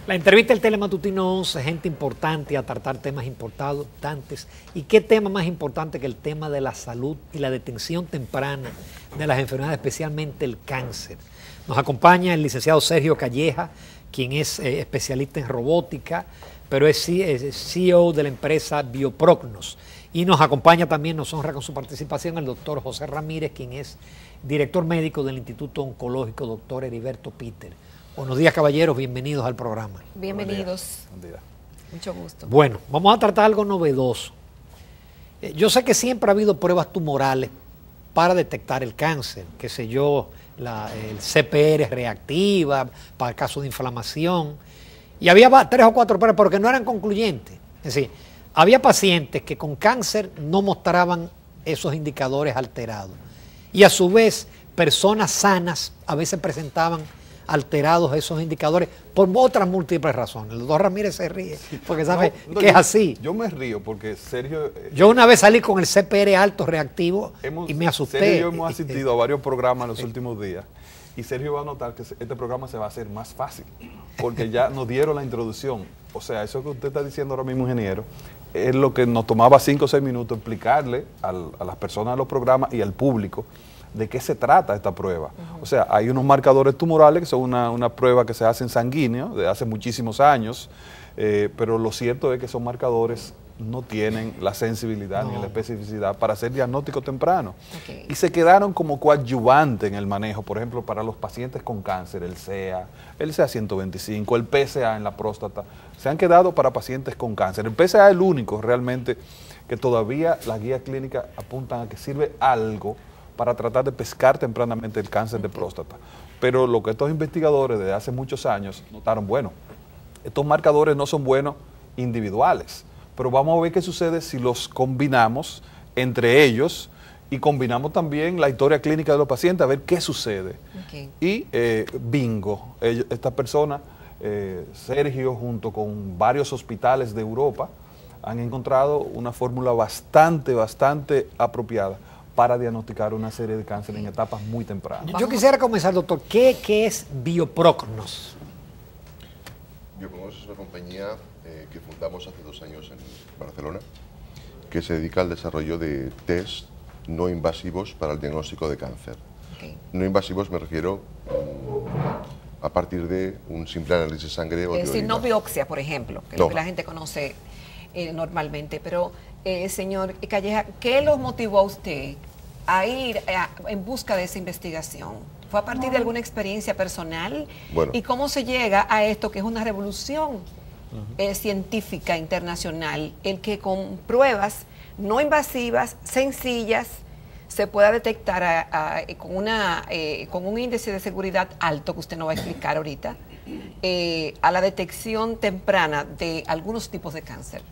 La entrevista del Telematutino 11, gente importante a tratar temas importantes. ¿Y qué tema más importante que el tema de la salud y la detención temprana de las enfermedades, especialmente el cáncer? Nos acompaña el licenciado Sergio Calleja, quien es especialista en robótica, pero es CEO de la empresa Bioprognos. Y nos acompaña también, nos honra con su participación, el doctor José Ramírez, quien es director médico del Instituto Oncológico, doctor Heriberto Peter. Buenos días, caballeros, bienvenidos al programa. Bienvenidos. Buen día. Mucho gusto. Bueno, vamos a tratar algo novedoso. Yo sé que siempre ha habido pruebas tumorales para detectar el cáncer, qué sé yo, el CPR reactiva, para casos de inflamación, y había 3 o 4 pruebas, pero que no eran concluyentes. Es decir, había pacientes que con cáncer no mostraban esos indicadores alterados, y a su vez, personas sanas a veces presentaban alterados esos indicadores por otras múltiples razones. El doctor Ramírez se ríe porque sabe que es así. Yo me río porque Sergio... Yo una vez salí con el CPR alto reactivo y me asusté. Sergio y yo hemos asistido a varios programas en los últimos días y Sergio va a notar que este programa se va a hacer más fácil porque ya nos dieron la introducción. O sea, eso que usted está diciendo ahora mismo, ingeniero, es lo que nos tomaba 5 o 6 minutos explicarle a las personas de los programas y al público de qué se trata esta prueba. O sea, hay unos marcadores tumorales que son una prueba que se hace en sanguíneo de hace muchísimos años, pero lo cierto es que esos marcadores no tienen la sensibilidad ni la especificidad para hacer diagnóstico temprano. Y se quedaron como coadyuvante en el manejo, por ejemplo, para los pacientes con cáncer, el CEA, el CEA 125, el PSA en la próstata, se han quedado para pacientes con cáncer. El PSA es el único realmente que todavía las guías clínicas apuntan a que sirve algo para tratar de pescar tempranamente el cáncer de próstata. Pero lo que estos investigadores desde hace muchos años notaron, bueno, estos marcadores no son buenos individuales, pero vamos a ver qué sucede si los combinamos entre ellos y combinamos también la historia clínica de los pacientes a ver qué sucede. Y bingo, esta persona, Sergio, junto con varios hospitales de Europa, han encontrado una fórmula bastante apropiada para diagnosticar una serie de cánceres en etapas muy tempranas. Yo quisiera comenzar, doctor, ¿qué es Bioprognos? Bioprognos es una compañía que fundamos hace 2 años en Barcelona, que se dedica al desarrollo de test no invasivos para el diagnóstico de cáncer. No invasivos me refiero a partir de un simple análisis de sangre o de orina. Es decir, no biopsia, por ejemplo, que es lo que la gente conoce normalmente, pero señor Calleja, ¿qué los motivó a usted a ir en busca de esa investigación? ¿Fue a partir de alguna experiencia personal? Bueno. ¿Y cómo se llega a esto que es una revolución científica internacional, el que con pruebas no invasivas, sencillas, se pueda detectar con un índice de seguridad alto, que usted nos va a explicar ahorita, a la detección temprana de algunos tipos de cáncer?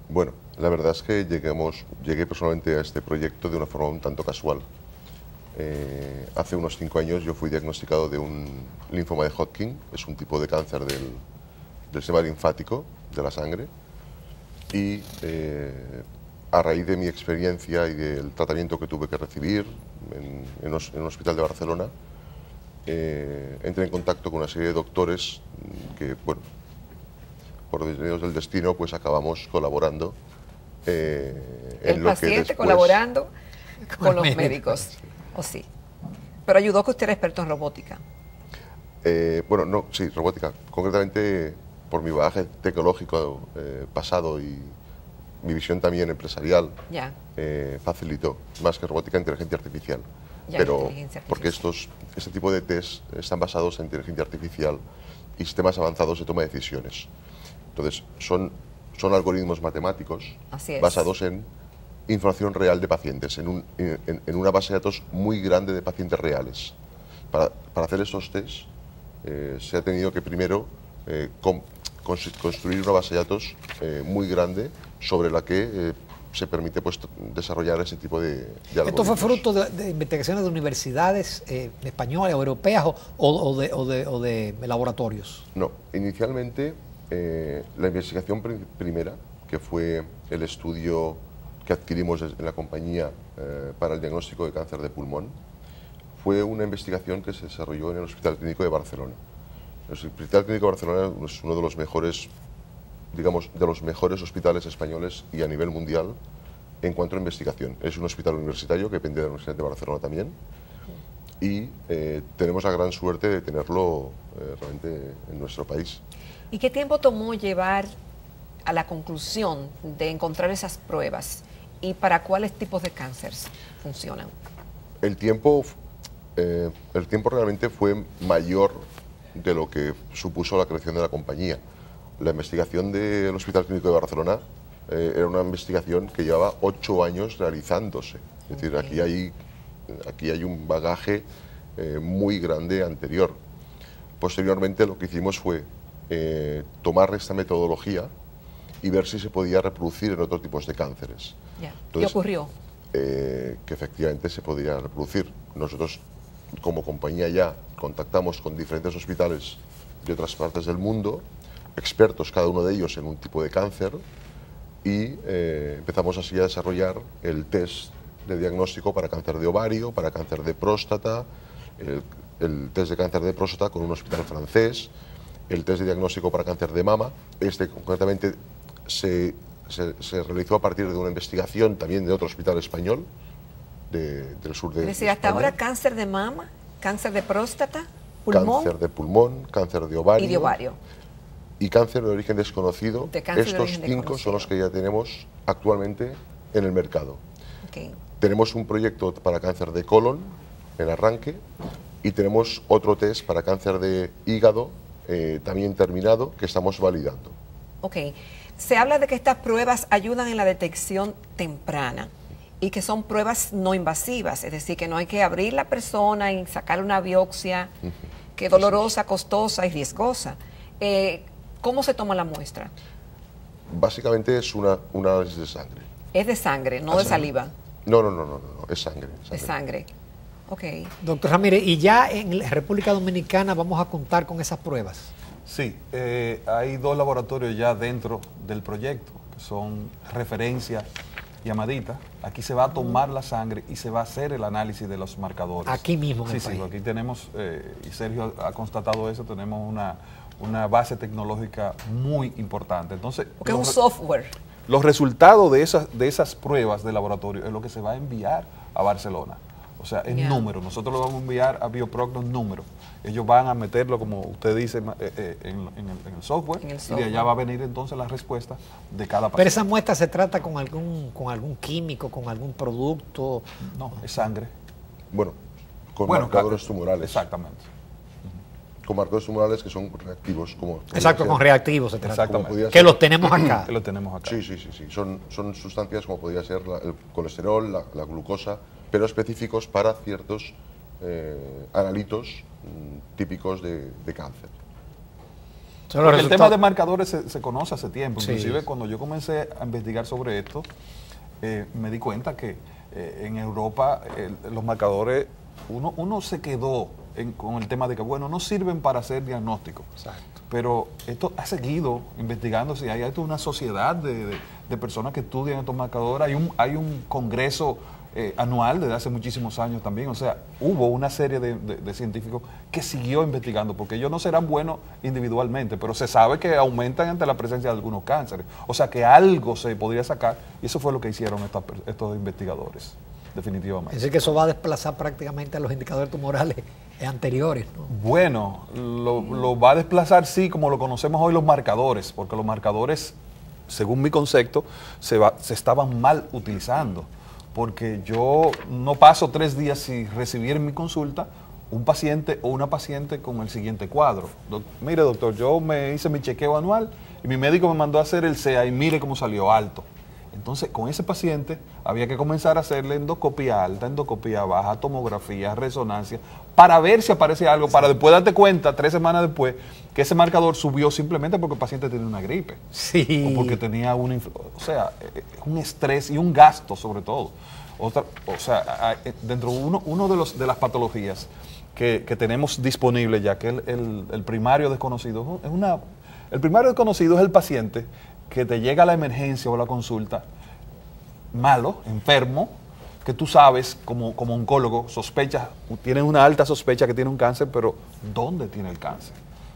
Bueno, la verdad es que llegué personalmente a este proyecto de una forma un tanto casual. Hace unos 5 años yo fui diagnosticado de un linfoma de Hodgkin, es un tipo de cáncer del sistema linfático, de la sangre, y a raíz de mi experiencia y del tratamiento que tuve que recibir en un hospital de Barcelona, entré en contacto con una serie de doctores que, bueno, por medios del destino, pues acabamos colaborando el paciente colaborando con los médicos, ¿o sí? Pero ayudó que usted era experto en robótica. Bueno, no, sí, robótica. Concretamente, por mi bagaje tecnológico pasado y mi visión también empresarial, facilitó, más que robótica, inteligencia artificial. Pero porque este tipo de test están basados en inteligencia artificial y sistemas avanzados de toma de decisiones. Entonces, son algoritmos matemáticos basados en información real de pacientes, en una base de datos muy grande de pacientes reales. Para hacer estos tests se ha tenido que primero construir una base de datos muy grande sobre la que se permite pues, desarrollar ese tipo de algoritmos. ¿Esto fue fruto de investigaciones de universidades españolas o europeas o de laboratorios? No, inicialmente la investigación primera, que fue el estudio que adquirimos en la compañía para el diagnóstico de cáncer de pulmón, fue una investigación que se desarrolló en el Hospital Clínico de Barcelona. El Hospital Clínico de Barcelona es uno de los mejores, digamos, de los mejores hospitales españoles y a nivel mundial en cuanto a investigación. Es un hospital universitario que depende de la Universidad de Barcelona también y tenemos la gran suerte de tenerlo realmente en nuestro país. ¿Y qué tiempo tomó llevar a la conclusión de encontrar esas pruebas y para cuáles tipos de cánceres funcionan? El tiempo realmente fue mayor de lo que supuso la creación de la compañía. La investigación del Hospital Clínico de Barcelona era una investigación que llevaba 8 años realizándose. Es decir, aquí hay un bagaje muy grande anterior. Posteriormente lo que hicimos fue tomar esta metodología y ver si se podía reproducir en otros tipos de cánceres. ¿Qué ocurrió? Que efectivamente se podía reproducir. Nosotros, como compañía, ya contactamos con diferentes hospitales de otras partes del mundo, expertos cada uno de ellos en un tipo de cáncer, y empezamos así a desarrollar el test de diagnóstico para cáncer de ovario, para cáncer de próstata, el test de cáncer de próstata con un hospital francés, el test de diagnóstico para cáncer de mama. Este concretamente se realizó a partir de una investigación también de otro hospital español del sur de España. Es decir, hasta ahora cáncer de mama, cáncer de próstata, pulmón. Cáncer de pulmón, cáncer de ovario. Y de ovario. Y cáncer de origen desconocido. Estos 5 son los que ya tenemos actualmente en el mercado. Okay. Tenemos un proyecto para cáncer de colon en arranque y tenemos otro test para cáncer de hígado también terminado que estamos validando. Ok. Se habla de que estas pruebas ayudan en la detección temprana y que son pruebas no invasivas, es decir, que no hay que abrir la persona y sacar una biopsia, que es dolorosa, costosa y riesgosa. ¿Cómo se toma la muestra? Básicamente es un análisis de sangre. Es de sangre, no de saliva. No, es sangre. Es sangre. Ok. Doctor Ramírez, ¿y ya en la República Dominicana vamos a contar con esas pruebas? Sí, hay 2 laboratorios ya dentro del proyecto, que son Referencia y Amadita. Aquí se va a tomar la sangre y se va a hacer el análisis de los marcadores. Aquí mismo en el país. Sí, aquí tenemos, y Sergio ha constatado eso, tenemos una base tecnológica muy importante. Entonces, porque es un software. Los resultados de esas pruebas de laboratorio es lo que se va a enviar a Barcelona. O sea, en número. Nosotros lo vamos a enviar a Bioproctor en número. Ellos van a meterlo, como usted dice, en el software. Y de allá va a venir entonces la respuesta de cada paciente. ¿Pero esa muestra se trata con algún químico, con algún producto? No, es sangre. Bueno, marcadores tumorales. Exactamente. Con marcadores tumorales que son reactivos. Exacto, con reactivos se trata. Exactamente. Que los tenemos acá. Que los tenemos acá. Sí. Son sustancias como podría ser el colesterol, la glucosa, pero específicos para ciertos analitos típicos de cáncer. El tema de marcadores se conoce hace tiempo. Inclusive cuando yo comencé a investigar sobre esto, me di cuenta que en Europa los marcadores, uno se quedó con el tema de que, bueno, no sirven para hacer diagnóstico. Exacto. Pero esto ha seguido investigándose. Hay una sociedad de personas que estudian estos marcadores. Hay un congreso anual desde hace muchísimos años también. O sea, hubo una serie de científicos que siguió investigando, porque ellos no serán buenos individualmente, pero se sabe que aumentan ante la presencia de algunos cánceres. O sea, que algo se podría sacar, y eso fue lo que hicieron estos investigadores, definitivamente. Es decir, que eso va a desplazar prácticamente a los indicadores tumorales anteriores, ¿no? Bueno, lo va a desplazar, sí, como lo conocemos hoy, los marcadores, porque los marcadores, según mi concepto, se estaban mal utilizando. Porque yo no paso 3 días sin recibir en mi consulta un paciente o una paciente con el siguiente cuadro. Mire, doctor, yo me hice mi chequeo anual y mi médico me mandó a hacer el CEA y mire cómo salió alto. Entonces, con ese paciente había que comenzar a hacerle endoscopia alta, endoscopia baja, tomografía, resonancia, para ver si aparece algo, para después darte cuenta, 3 semanas después, que ese marcador subió simplemente porque el paciente tenía una gripe. Sí. O porque tenía un estrés y un gasto, sobre todo. Dentro de las patologías que tenemos disponibles, ya que el primario desconocido el primario desconocido es el paciente que te llega a la emergencia o a la consulta malo, enfermo, que tú sabes como oncólogo, sospechas, tienes una alta sospecha que tiene un cáncer, pero ¿dónde tiene el cáncer?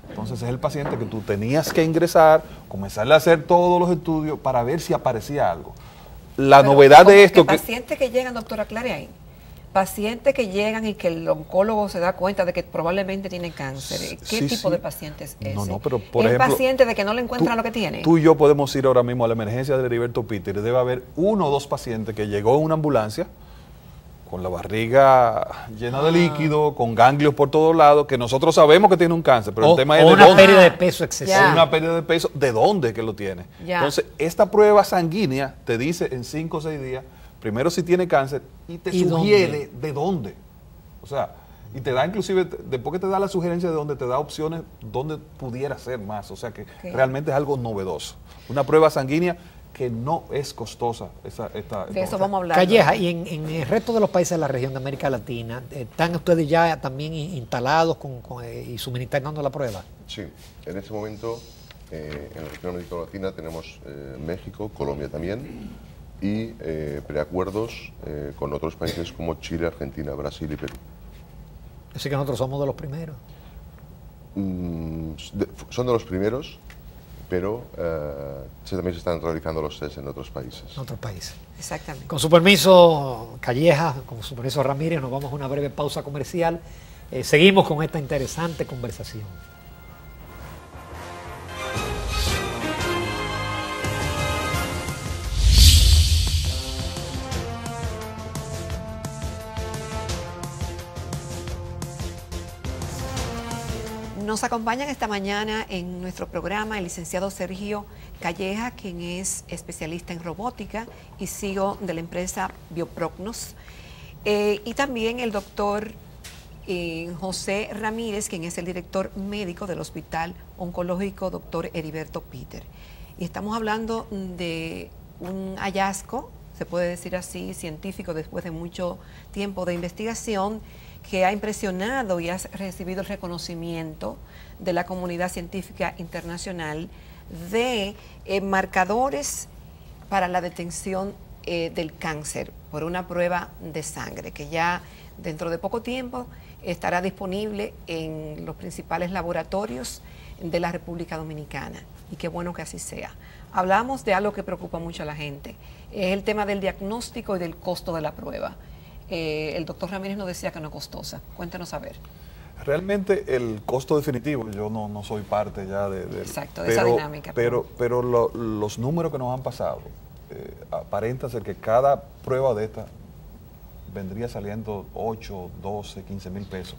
Entonces es el paciente que tú tenías que ingresar, comenzarle a hacer todos los estudios para ver si aparecía algo. La novedad de esto... Pacientes que llegan, doctora, aclare ahí. Pacientes que llegan y que el oncólogo se da cuenta de que probablemente tienen cáncer. ¿Qué tipo de pacientes es ese? No, pero por ejemplo... ¿Es paciente de que no le encuentran lo que tiene? Tú y yo podemos ir ahora mismo a la emergencia de Heriberto Peter. Debe haber 1 o 2 pacientes que llegó en una ambulancia con la barriga llena de líquido, con ganglios por todos lados, que nosotros sabemos que tiene un cáncer, pero el tema es de una dónde. pérdida de peso excesiva. Una pérdida de peso, ¿de dónde que lo tiene? Entonces, esta prueba sanguínea te dice en 5 o 6 días, primero si tiene cáncer, y te sugiere de dónde. O sea, y te da inclusive, después que te da la sugerencia de dónde, te da opciones donde pudiera ser más. O sea que realmente es algo novedoso. Una prueba sanguínea que no es costosa. De eso vamos a hablar. Calleja, y en el resto de los países de la región de América Latina, ¿están ustedes ya también instalados y suministrando la prueba? Sí, en este momento en la región de América Latina tenemos México, Colombia también, y preacuerdos con otros países como Chile, Argentina, Brasil y Perú. Así que nosotros somos de los primeros. Son de los primeros, pero también se están realizando los test en otros países. En otros países. Exactamente. Con su permiso, Calleja, con su permiso, Ramírez, nos vamos a una breve pausa comercial. Seguimos con esta interesante conversación. Nos acompañan esta mañana en nuestro programa el licenciado Sergio Calleja, quien es especialista en robótica y CEO de la empresa Bioprognos, y también el doctor José Ramírez, quien es el director médico del Hospital Oncológico Dr. Heriberto Peter. Y estamos hablando de un hallazgo, se puede decir así, científico, después de mucho tiempo de investigación, que ha impresionado y ha recibido el reconocimiento de la comunidad científica internacional de marcadores para la detención del cáncer por una prueba de sangre, que ya dentro de poco tiempo estará disponible en los principales laboratorios de la República Dominicana. Y qué bueno que así sea. Hablamos de algo que preocupa mucho a la gente, es el tema del diagnóstico y del costo de la prueba. El doctor Ramírez nos decía que no es costosa. Cuéntanos a ver. Realmente el costo definitivo, yo no soy parte ya de exacto, de esa dinámica. Pero los números que nos han pasado aparenta ser que cada prueba de esta vendría saliendo 8, 12, 15 mil pesos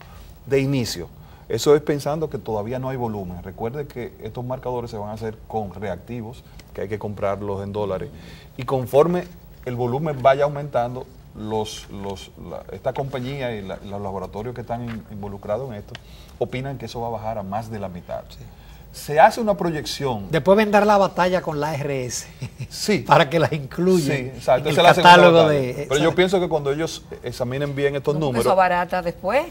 de inicio. Eso es pensando que todavía no hay volumen. Recuerde que estos marcadores se van a hacer con reactivos, que hay que comprarlos en dólares, y conforme el volumen vaya aumentando, esta compañía y los laboratorios que están involucrados en esto opinan que eso va a bajar a más de la mitad. Sí. Se hace una proyección. Después vendrá la batalla con la ARS. Sí. Para que las incluyan. Sí, exacto. En el catálogo de. Pero yo pienso que cuando ellos examinen bien estos números. Eso barata después.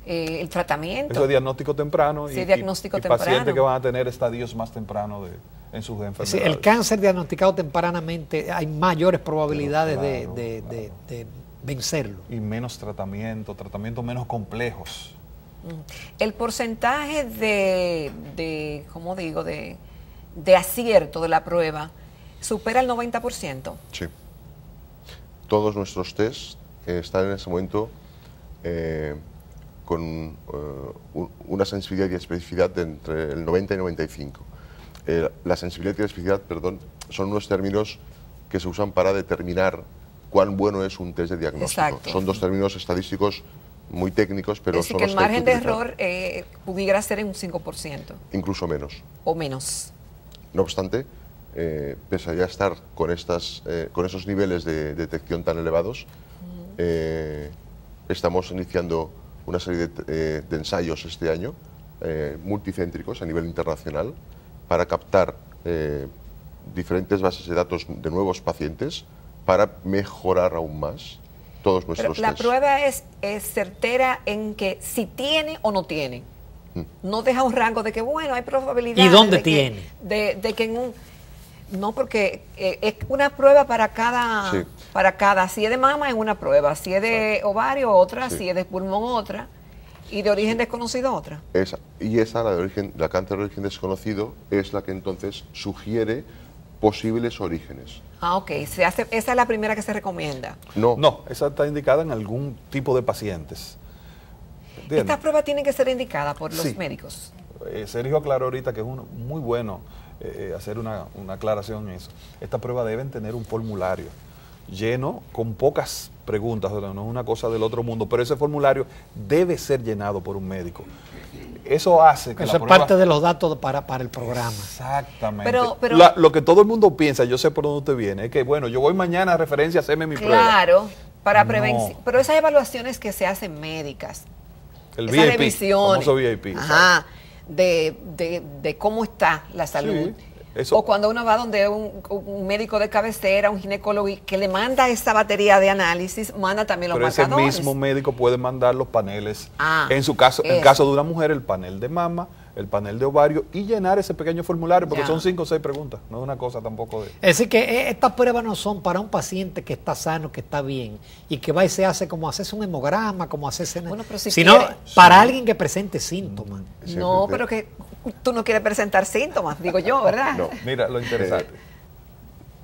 El tratamiento. Eso es diagnóstico temprano. Sí, diagnóstico temprano. Pacientes que van a tener estadios más tempranos en sus enfermedades. Sí, el cáncer diagnosticado tempranamente hay mayores probabilidades de vencerlo. Y menos tratamientos menos complejos. El porcentaje ¿cómo digo? De acierto de la prueba supera el 90%. Sí. Todos nuestros tests están en ese momento con una sensibilidad y especificidad de entre el 90 y 95. La sensibilidad y la especificidad, perdón, son unos términos que se usan para determinar cuán bueno es un test de diagnóstico. Exacto. Son dos términos estadísticos muy técnicos, pero es decir, son que los el margen de utilizar. error pudiera ser en un 5%. Incluso menos. O menos. No obstante, pese a ya estar con esos niveles de detección tan elevados, estamos iniciando una serie de ensayos este año, multicéntricos a nivel internacional, para captar diferentes bases de datos de nuevos pacientes para mejorar aún más todos nuestros Pero la tests. prueba es certera en que si tiene o no tiene. No deja un rango de que, bueno, hay probabilidad. ¿Y dónde de tiene? De que en un... No, porque es una prueba para cada, sí. Si es de mama es una prueba, si es de ovario otra, si es de pulmón otra. ¿Y de origen desconocido otra? Esa. Y esa, la cáncer de origen desconocido, es la que entonces sugiere posibles orígenes. Ah, ok. Esa es la primera que se recomienda. No, esa está indicada en algún tipo de pacientes. ¿Entiendes? ¿Estas pruebas tienen que ser indicadas por los Sí. médicos? Sergio aclaró ahorita que es muy bueno hacer una aclaración en eso. Estas pruebas deben tener un formulario lleno con pocas preguntas, no es una cosa del otro mundo, pero ese formulario debe ser llenado por un médico. Eso hace que eso es parte de los datos para el programa. Exactamente. Pero Lo que todo el mundo piensa, yo sé por dónde usted viene, es que bueno, yo voy mañana a referencia a hacerme mi prueba. Claro, para No. prevención. Pero esas evaluaciones que se hacen médicas, El esas VIP, revisiones, famoso VIP. ajá, de cómo está la salud. Sí, eso. O cuando uno va donde un médico de cabecera, un ginecólogo, y que le manda esa batería de análisis, manda también los Pero ese marcadores. mismo médico puede mandar los paneles, Ah, en su caso, en eso. caso de una mujer, el panel de mama, el panel de ovario y llenar ese pequeño formulario, porque Ya. son 5 o 6 preguntas, no es una cosa tampoco de... Es decir, que estas pruebas no son para un paciente que está sano, que está bien, y que va y se hace como hacerse un hemograma, como hacerse... Bueno, pero si sino quiere- para alguien que presente síntomas. No, pero que tú no quieres presentar síntomas, digo yo, ¿verdad? No. Mira, lo interesante.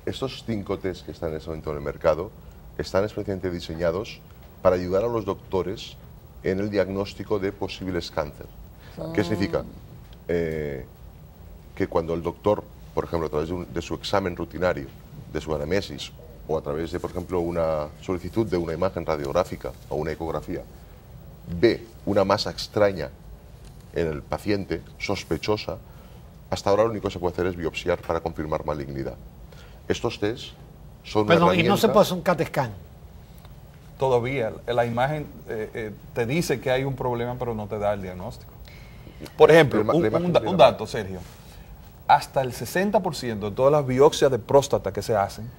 Estos 5 test que están en ese momento en el mercado están especialmente diseñados para ayudar a los doctores en el diagnóstico de posibles cáncer. ¿Qué significa? Que cuando el doctor, por ejemplo, a través de su examen rutinario, de su anamnesis, o a través de, por ejemplo, una solicitud de una imagen radiográfica o una ecografía, ve una masa extraña en el paciente, sospechosa, hasta ahora lo único que se puede hacer es biopsiar para confirmar malignidad. Estos test son una Perdón, y no se herramienta- puede hacer un CAT scan. Todavía la imagen te dice que hay un problema, pero no te da el diagnóstico. Por ejemplo, La imagen un dato, Sergio. Hasta el 60% de todas las biopsias de próstata que se hacen,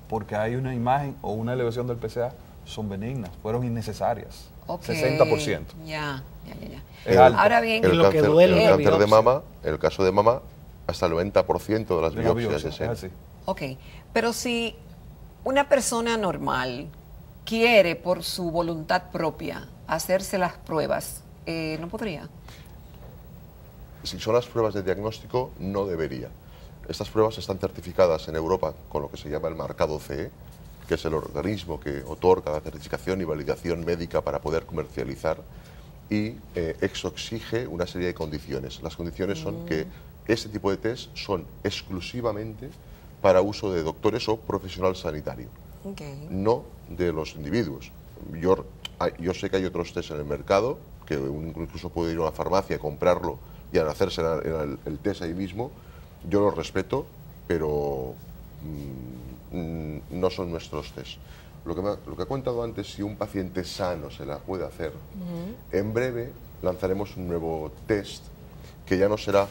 porque hay una imagen o una elevación del PSA, son benignas, fueron innecesarias. Ok, 60%. Ya. Es alto. Ahora bien, Y lo que duele el es la cáncer de biopsia. mama, en el caso de mama, hasta el 90% de las De la biopsias biopsia, de seno. es así. ok, pero si una persona normal quiere por su voluntad propia hacerse las pruebas, ¿no podría? Si son las pruebas de diagnóstico, no debería. Estas pruebas están certificadas en Europa con lo que se llama el marcado CE, que es el organismo que otorga la certificación y validación médica para poder comercializar, y exige una serie de condiciones. Las condiciones son que este tipo de test son exclusivamente para uso de doctores o profesional sanitario, Okay. no de los individuos. Yo sé que hay otros test en el mercado, que uno incluso puede ir a una farmacia, comprarlo y hacerse el test ahí mismo. Yo los respeto, pero no son nuestros test. Lo que he contado antes, si un paciente sano se la puede hacer, en breve lanzaremos un nuevo test que ya no será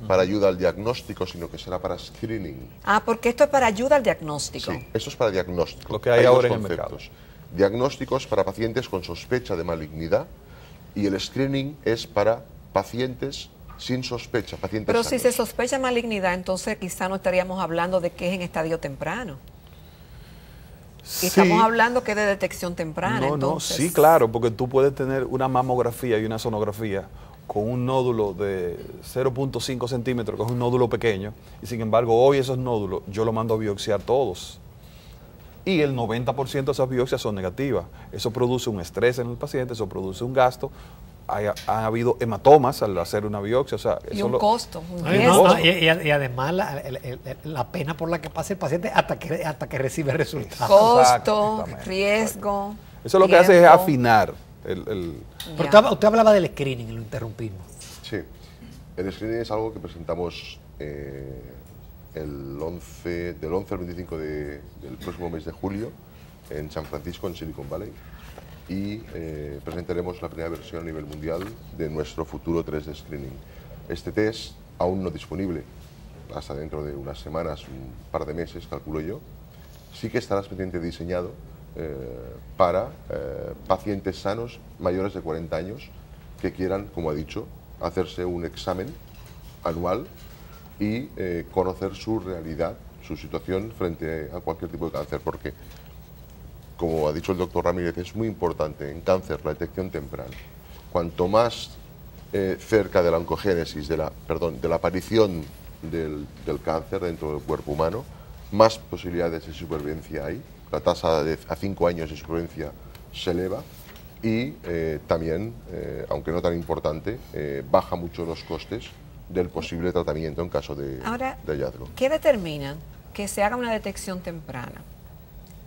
para ayuda al diagnóstico, sino que será para screening. Ah, porque esto es para ayuda al diagnóstico. Sí, esto es para diagnóstico. Lo que hay dos ahora en el conceptos. Diagnósticos para pacientes con sospecha de malignidad y el screening es para pacientes sin sospecha, pacientes Pero si sanos. se sospecha malignidad, entonces quizá no estaríamos hablando de que es en estadio temprano. Sí. Estamos hablando que es de detección temprana. No, entonces. sí, claro, porque tú puedes tener una mamografía y una sonografía con un nódulo de 0.5 centímetros, que es un nódulo pequeño, y sin embargo hoy esos nódulos yo los mando a biopsiar todos. Y el 90% de esas biopsias son negativas. Eso produce un estrés en el paciente, eso produce un gasto. Ha habido hematomas al hacer una biopsia. O sea, Y eso un costo, un Ay, riesgo. no, y además la pena por la que pasa el paciente hasta que recibe el resultado. Costo, Exactamente. riesgo. Eso lo que hace es tiempo. afinar el Pero Ya. usted hablaba del screening y lo interrumpimos. Sí, el screening es algo que presentamos del 11 al 25 del próximo mes de julio en San Francisco, en Silicon Valley, y presentaremos la primera versión a nivel mundial de nuestro futuro 3D Screening. Este test, aún no disponible, hasta dentro de unas semanas, un par de meses, calculo yo, sí que estará especialmente diseñado para pacientes sanos mayores de 40 años que quieran, como ha dicho, hacerse un examen anual y conocer su realidad, su situación frente a cualquier tipo de cáncer, porque, como ha dicho el doctor Ramírez, es muy importante en cáncer la detección temprana. cuanto más cerca de la oncogénesis, de la aparición del cáncer dentro del cuerpo humano, más posibilidades de supervivencia hay. La tasa a 5 años de supervivencia se eleva y también, aunque no tan importante, baja mucho los costes del posible tratamiento en caso de hallazgo. ¿Qué determina que se haga una detección temprana?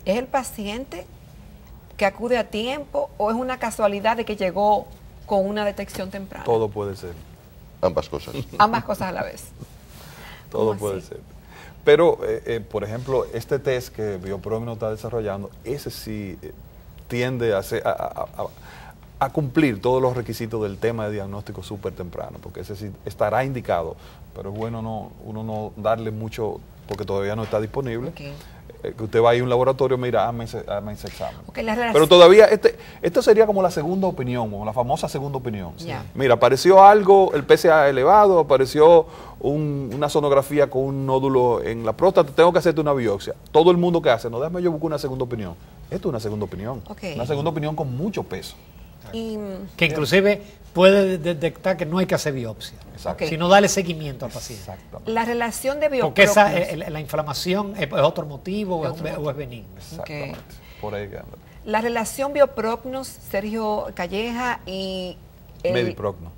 ¿Es el paciente que acude a tiempo o es una casualidad de que llegó con una detección temprana? Todo puede ser. Ambas cosas. Ambas cosas a la vez. Todo puede ser. Pero, por ejemplo, este test que Bioprogno está desarrollando, ese sí tiende a cumplir todos los requisitos del tema de diagnóstico súper temprano, porque ese sí estará indicado, pero es bueno uno no darle mucho, porque todavía no está disponible. Okay. Que usted va a ir a un laboratorio, mira, hazme ese examen. Okay, pero todavía, esto sería como la segunda opinión, como la famosa segunda opinión. Sí. Mira, apareció algo, el PSA elevado, apareció una sonografía con un nódulo en la próstata, tengo que hacerte una biopsia. Todo el mundo que hace, no, déjame yo buscar una segunda opinión. Esto es una segunda opinión. Okay. Una segunda opinión con mucho peso. Que inclusive puede detectar que no hay que hacer biopsia, sino darle seguimiento al paciente. La relación de Bioprognos. Porque la inflamación es otro motivo o es benigna. Exactamente. Por ahí que anda. La relación Bioprognos, Sergio Calleja y... Mediprogno.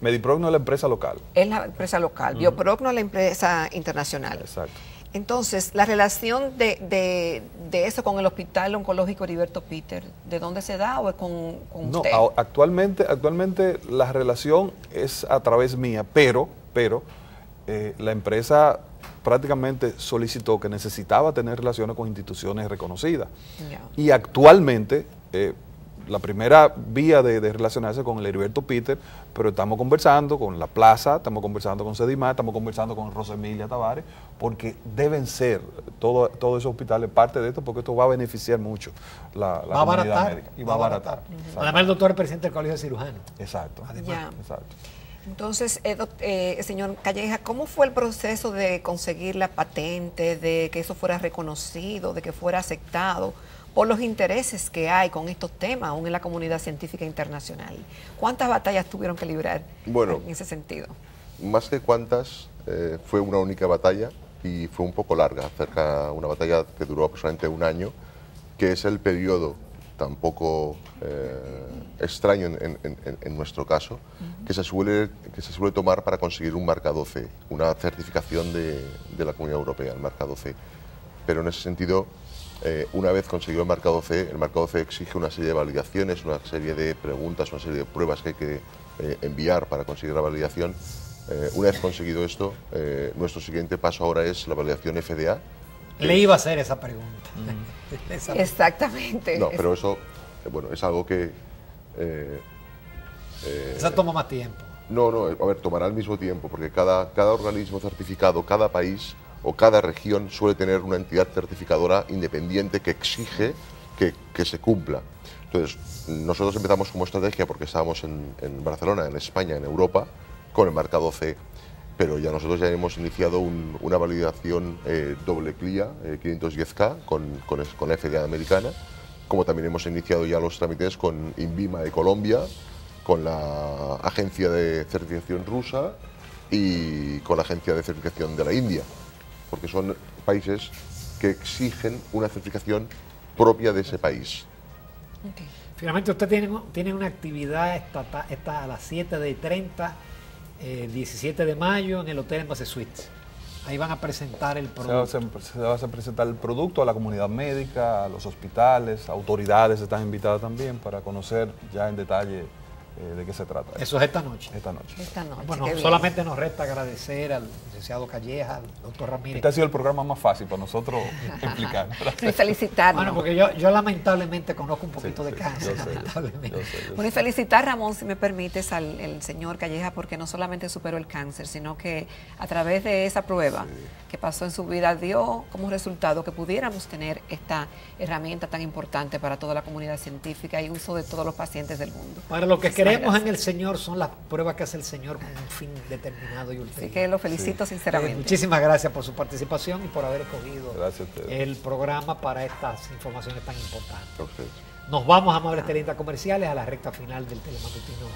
Mediprogno es la empresa local. Es la empresa local. Bioprogno es la empresa internacional. Exacto. Entonces, la relación de eso con el Hospital Oncológico Heriberto Peter, ¿de dónde se da o es con usted? No, actualmente la relación es a través mía, pero la empresa prácticamente solicitó que necesitaba tener relaciones con instituciones reconocidas. Y actualmente la primera vía de relacionarse con el Heriberto Peter, pero estamos conversando con la Plaza, estamos conversando con Sedimar, estamos conversando con Rosa Emilia Tavares, porque deben ser todos esos hospitales parte de esto, porque esto va a beneficiar mucho la comunidad médica. Y va a abaratar. Además, el doctor es presidente del Colegio de Cirujanos. Exacto. Exacto. Entonces, señor Calleja, ¿cómo fue el proceso de conseguir la patente, de que eso fuera reconocido, de que fuera aceptado por los intereses que hay con estos temas, aún en la comunidad científica internacional? ¿Cuántas batallas tuvieron que librar en ese sentido? Más que cuántas, fue una única batalla y fue un poco larga, una batalla que duró aproximadamente 1 año, que es el periodo tampoco extraño en nuestro caso, que se suele tomar para conseguir un marcado C, una certificación de la Comunidad Europea, el marcado C. Pero en ese sentido, una vez conseguido el marcado C exige una serie de validaciones, una serie de preguntas, una serie de pruebas que hay que enviar para conseguir la validación. Una vez conseguido esto, nuestro siguiente paso ahora es la validación FDA. Le iba a hacer esa pregunta. Exactamente. No, pero eso, es algo que... Eso toma más tiempo. No, a ver, tomará el mismo tiempo, porque cada organismo certificado, cada país o cada región suele tener una entidad certificadora independiente que exige que se cumpla. Entonces, nosotros empezamos como estrategia porque estábamos en Barcelona, en España, en Europa, con el marcado C, pero nosotros ya hemos iniciado una validación doble CLIA 510K con FDA americana, como también hemos iniciado ya los trámites con INVIMA de Colombia, con la agencia de certificación rusa y con la agencia de certificación de la India, porque son países que exigen una certificación propia de ese país. Okay. Finalmente usted tiene una actividad esta a las 7:30, 17 de mayo en el Hotel Embassy Suites. Ahí van a presentar el producto. Se va a presentar el producto a la comunidad médica, a los hospitales, autoridades están invitadas también para conocer ya en detalle de qué se trata. Eso es esta noche. Esta noche. Bueno, solamente nos resta agradecer al licenciado Calleja, al doctor Ramírez. Este ha sido el programa más fácil para nosotros explicar. Y felicitarnos. Bueno, porque yo lamentablemente conozco un poquito de cáncer, lamentablemente. Yo sé. Bueno, y felicitar, Ramón, si me permites, al señor Calleja, porque no solamente superó el cáncer, sino que a través de esa prueba que pasó en su vida dio como resultado que pudiéramos tener esta herramienta tan importante para toda la comunidad científica y uso de todos los pacientes del mundo. Para lo que queremos creemos en el Señor, son las pruebas que hace el Señor con un fin determinado y ulterior. Así que lo felicito sinceramente. Muchísimas gracias por su participación y por haber escogido el programa para estas informaciones tan importantes. Nos vamos, amables televidentes comerciales, a la recta final del Telematutino